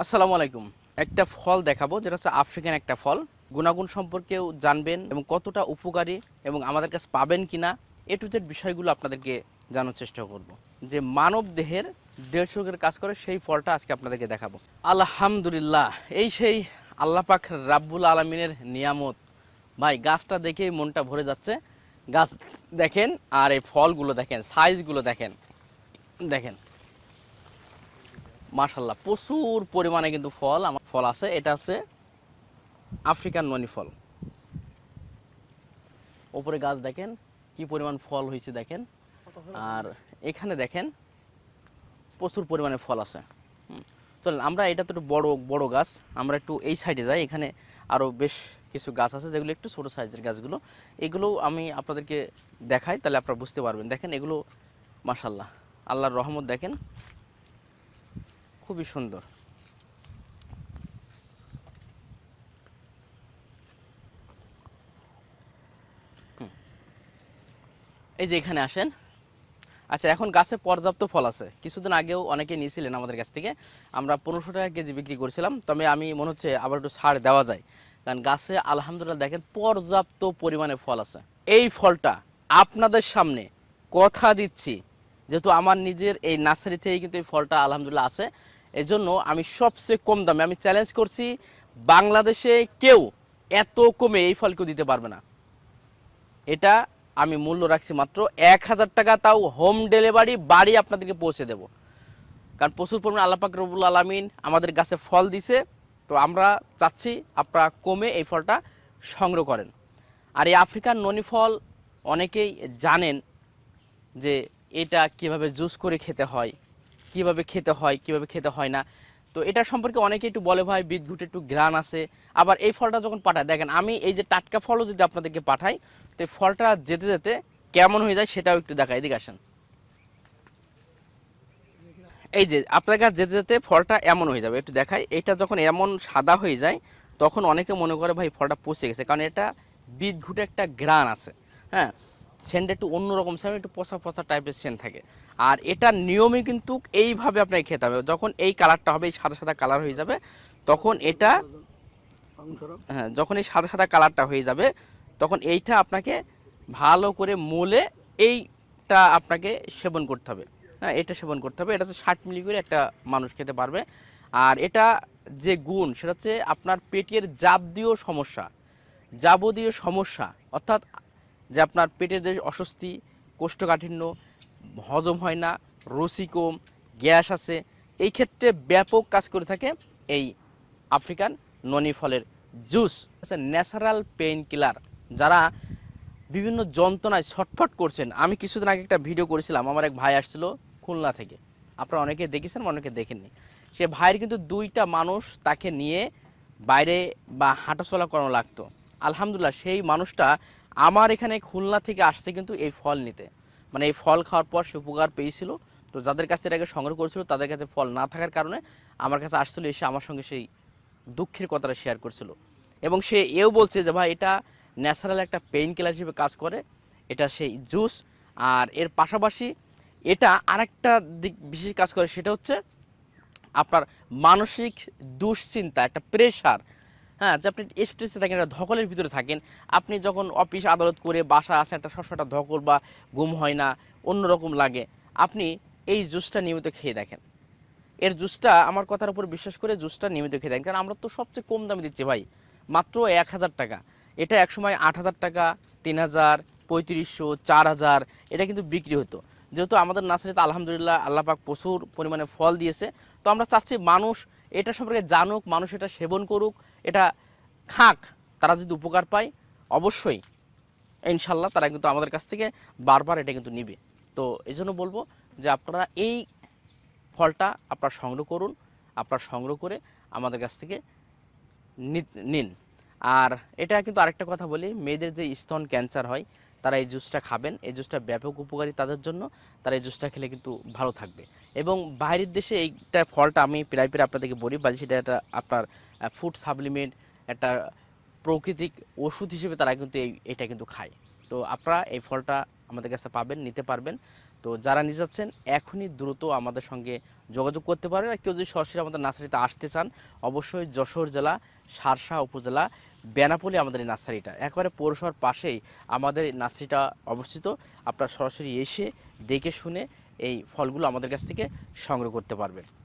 আসসালামু আলাইকুম। একটা ফল দেখাবো যেটা হচ্ছে আফ্রিকান একটা ফল। গুণাগুণ সম্পর্কেও জানবেন এবং কতটা উপকারী এবং আমাদের কাছে পাবেন কিনা এ টু জেড বিষয়গুলো আপনাদেরকে জানার চেষ্টা করব। যে মানব দেহের 150 ভাগের কাজ করে সেই ফলটা আজকে আপনাদেরকে দেখাবো। আলহামদুলিল্লাহ, এই সেই আল্লাহ পাক রাব্বুল আলামিনের নিয়ামত। ভাই গাছটা দেখেই মনটা ভরে যাচ্ছে। গাছ দেখেন আর এই ফলগুলো দেখেন, সাইজগুলো দেখেন। দেখেন মাশাল্লাহ প্রচুর পরিমাণে কিন্তু ফল আছে। এটা হচ্ছে আফ্রিকান ননি ফল। ওপরে গাছ দেখেন কি পরিমাণ ফল হয়েছে দেখেন। আর এখানে দেখেন প্রচুর পরিমাণে ফল আছে। চলেন আমরা, এটা তো একটু বড় বড় গাছ, আমরা একটু এই সাইডে যাই। এখানে আরও বেশ কিছু গাছ আছে যেগুলো একটু ছোটো সাইজের গাছগুলো। এগুলো আমি আপনাদেরকে দেখাই, তাহলে আপনারা বুঝতে পারবেন। দেখেন এগুলো মাশাল্লাহ আল্লাহর রহমত, দেখেন খুবই সুন্দর। এই যে এখানে আসেন। আচ্ছা, এখন গাছে পর্যাপ্ত ফল আছে। কিছুদিন আগেও অনেকে নিয়েছিলেন আমাদের কাছ থেকে, আমরা 1500 টাকা কেজি বিক্রি করেছিলাম। তবে আমি মনে হচ্ছে আবার একটু ছাড় দেওয়া যায়, কারণ গাছে আলহামদুলিল্লাহ দেখেন পর্যাপ্ত পরিমাণে ফল আছে। এই ফলটা আপনাদের সামনে কথা দিচ্ছি, যেহেতু আমার নিজের এই নার্সারি থেকেই কিন্তু এই ফলটা আলহামদুলিল্লাহ আছে। এজন্য আমি সবচেয়ে কম দামে আমি চ্যালেঞ্জ করছি, বাংলাদেশে কেউ এত কমে এই ফল কেউ দিতে পারবে না। এটা আমি মূল্য রাখছি মাত্র 1000 টাকা, তাও হোম ডেলিভারি, বাড়ি আপনাদেরকে পৌঁছে দেব। কারণ প্রচুর পরিমাণে আল্লাহ পাক রব্বুল আলামিন আমাদের গাছে ফল দিছে, তো আমরা চাচ্ছি আপনারা কমে এই ফলটা সংগ্রহ করেন। আর এই আফ্রিকান ননি ফল অনেকেই জানেন যে এটা কিভাবে জুস করে খেতে হয়, কিভাবে খেতে হয়, কিভাবে খেতে হয় না। তো এটা সম্পর্কে অনেকে একটু বলে ভাই বিদঘুটে একটু ঘ্রাণ আছে। আবার এই ফলটা যখন পাঠায় দেখেন, আমি এই যে টাটকা ফলও যদি আপনাদেরকে পাঠাই, তো এই ফলটা যেতে যেতে কেমন হয়ে যায় সেটাও একটু দেখাই। এদিকে আসেন। এই যে আপনার কাছে যেতে যেতে ফলটা এমন হয়ে যাবে, একটু দেখাই। এটা যখন এমন সাদা হয়ে যায় তখন অনেকে মনে করে ভাই ফলটা পচে গেছে, কারণ এটা বিদঘুটে একটা ঘ্রাণ আছে। হ্যাঁ, সেন্ট একটু অন্যরকম, সেন্ট একটু পচা পচা টাইপের সেন্ট থাকে। আর এটা নিয়মই কিন্তু এইভাবে আপনাকে খেতে হবে। যখন এই কালারটা হবে, এই সাদা সাদা কালার হয়ে যাবে, তখন এটা, হ্যাঁ, যখন এই সাদা সাদা কালারটা হয়ে যাবে তখন এইটা আপনাকে ভালো করে মলে এইটা আপনাকে সেবন করতে হবে। হ্যাঁ, এটা সেবন করতে হবে। এটা হচ্ছে 60 মিলি করে একটা মানুষ খেতে পারবে। আর এটা যে গুণ সেটা হচ্ছে আপনার পেটের যাবতীয় সমস্যা, অর্থাৎ যে আপনার পেটের যে অস্বস্তি, কোষ্ঠকাঠিন্য, হজম হয় না, রুচি কম, গ্যাস আছে, এই ক্ষেত্রে ব্যাপক কাজ করে থাকে এই আফ্রিকান ননি ফলের জুস। আচ্ছা, ন্যাচারাল পেইন কিলার। যারা বিভিন্ন যন্ত্রণায় ছটফট করছেন, আমি কিছুদিন আগে একটা ভিডিও করেছিলাম, আমার এক ভাই আসছিল খুলনা থেকে, আপনারা অনেকে দেখেছেন অনেকে দেখেননি। সে ভাইয়ের কিন্তু 2টা মানুষ তাকে নিয়ে বাইরে বা হাঁটাচলা করানো লাগতো। আলহামদুলিল্লাহ সেই মানুষটা আমার এখানে খুলনা থেকে আসছে কিন্তু এই ফল নিতে, মানে এই ফল খাওয়ার পর সে উপকার পেয়েছিল। তো যাদের কাছ থেকে আগে সংগ্রহ করেছিল তাদের কাছে ফল না থাকার কারণে আমার কাছে আসছিল, এসে আমার সঙ্গে সেই দুঃখের কথাটা শেয়ার করছিল। এবং সে এও বলছে যে ভাই এটা ন্যাচারাল একটা পেইন কিলার হিসেবে কাজ করে, এটা সেই জুস। আর এর পাশাপাশি এটা আরেকটা দিক বিশেষ কাজ করে, সেটা হচ্ছে আপনার মানসিক দুশ্চিন্তা, একটা প্রেশার, হ্যাঁ, যে আপনি স্ট্রেসে থাকেন, একটা ধকলের ভিতরে থাকেন, আপনি যখন অফিস আদালত করে বাসা আসেন একটা সবসময় একটা ধকল বা ঘুম হয় না, অন্যরকম লাগে, আপনি এই জুসটা নিয়মিত খেয়ে দেখেন। এর জুসটা, আমার কথার উপর বিশ্বাস করে জুসটা নিয়মিত খেয়ে দেন, কারণ আমরা তো সবচেয়ে কম দামে দিচ্ছি ভাই, মাত্র 1000 টাকা। এটা একসময় 8000 টাকা, 3000, 3500, 4000 এটা কিন্তু বিক্রি হতো। যেহেতু আমাদের নার্সারিতে আলহামদুলিল্লাহ আল্লাহ পাক প্রচুর পরিমাণে ফল দিয়েছে, তো আমরা চাচ্ছি মানুষ এটা সম্পর্কে জানুক, মানুষ এটা সেবন করুক, এটা খাক। তারা যদি উপকার পায় অবশ্যই ইনশাল্লাহ তারা কিন্তু আমাদের কাছ থেকে বারবার এটা কিন্তু নিবে। তো এই জন্য বলবো যে আপনারা এই ফলটা আপনারা সংগ্রহ করুন, আপনারা সংগ্রহ করে আমাদের কাছ থেকে নিন। আর এটা কিন্তু আরেকটা কথা বলি, মেয়েদের যে স্তন ক্যান্সার হয় তারা এই জুসটা খাবেন। এই জুসটা ব্যাপক উপকারী তাদের জন্য, তারা এই জুসটা খেলে কিন্তু ভালো থাকবে। এবং বাইরের দেশে এইটা ফলটা আমি প্রায় প্রায় আপনাদেরকে বলি, বা সেটা একটা আপনার ফুড সাপ্লিমেন্ট, একটা প্রাকৃতিক ওষুধ হিসেবে তারা কিন্তু এটা কিন্তু খায়। তো আপনারা এই ফলটা আমাদের কাছে পাবেন, নিতে পারবেন। তো যারা নিতে চাচ্ছেন এখনই দ্রুত আমাদের সঙ্গে যোগাযোগ করতে পারেন। আর কেউ যদি সরাসরি আমাদের নার্সারিতে আসতে চান, অবশ্যই যশোর জেলা শার্শা উপজেলা বেনাপোলে আমাদের এই নার্সারিটা, একেবারে পৌরসভার পাশেই আমাদের এই নার্সারিটা অবস্থিত। আপনারা সরাসরি এসে দেখে শুনে এই ফলগুলো আমাদের কাছ থেকে সংগ্রহ করতে পারবেন।